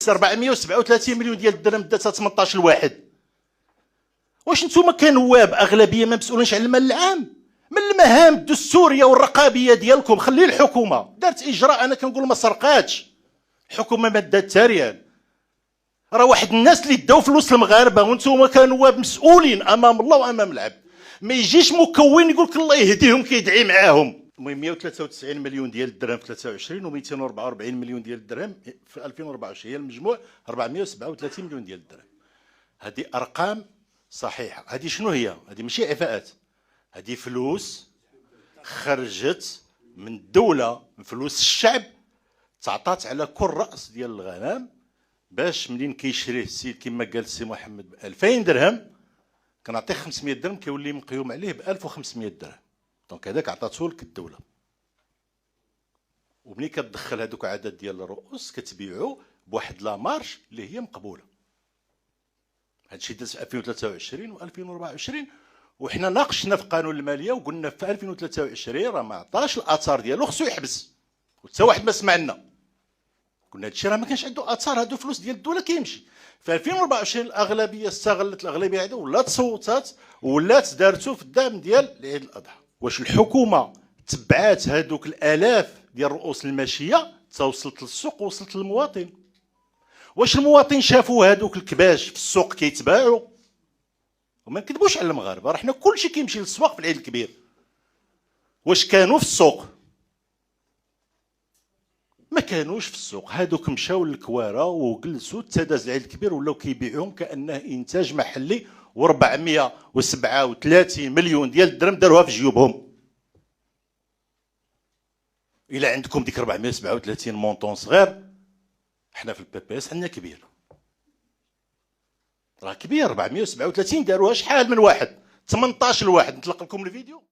437 مليون ديال الدرهم داتها 18 لواحد. واش نتوما كنواب اغلبيه ما مسؤولينش على المال العام؟ من المهام الدستوريه والرقابيه ديالكم خلي الحكومه دارت اجراء، انا كنقول ما سرقاتش الحكومه، ما دات تاريا. راه واحد الناس اللي داو فلوس المغاربه وانتم كنواب مسؤولين امام الله وامام العبد. ما يجيش مكون يقول لك الله يهديهم كيدعي معاهم. المهم 193 مليون ديال الدرهم في 23 و244 مليون ديال الدرهم في 2024، هي المجموع 437 مليون ديال الدرهم. هذه ارقام صحيحه. هذه شنو هي؟ هذه ماشي عفاءات، هذه فلوس خرجت من الدوله، من فلوس الشعب، تعطات على كل راس ديال الغنم، باش منين كيشريه السيد كما قال السي محمد ب 2000 درهم كنعطيه 500 درهم كيولي مقيوم عليه ب 1500 درهم. دونك هذاك عطاتو لك الدوله. ومنين كتدخل هذوك عدد ديال الرؤوس كتبيعو بواحد لا مارش اللي هي مقبوله. هادشي داز في 2023 و 2024، وحنا ناقشنا في قانون الماليه وقلنا في 2023 راه ما عطاش الاثار ديالو، خصو يحبس، وحتى واحد ما سمع لنا. قلنا هادشي راه ما كانش عنده اثار، هادو فلوس ديال الدوله كيمشي. في 2024 الاغلبيه استغلت، الاغلبيه هذه ولات صوتات ولات دارتو في الدعم ديال العيد الاضحى. واش الحكومه تبعات هادوك الالاف ديال رؤوس الماشيه تا وصلت للسوق ووصلت للمواطن؟ واش المواطن شافوا هادوك الكباش في السوق كيتباعوا؟ وما نكذبوش على المغاربه، راه حنا كلشي كيمشي للسواق في العيد الكبير. واش كانوا في السوق؟ ما كانوش في السوق. هادوك مشاو للكواره وجلسوا حتى داز العيد الكبير ولاو كيبيعوهم كانه انتاج محلي، و437 مليون ديال الدرهم داروها في جيوبهم. الى عندكم ديك 437 مونطون صغير، حنا في البي بي اس عندنا كبير، راه كبير. 437 داروها شحال من واحد؟ 18 لواحد. نطلق لكم الفيديو.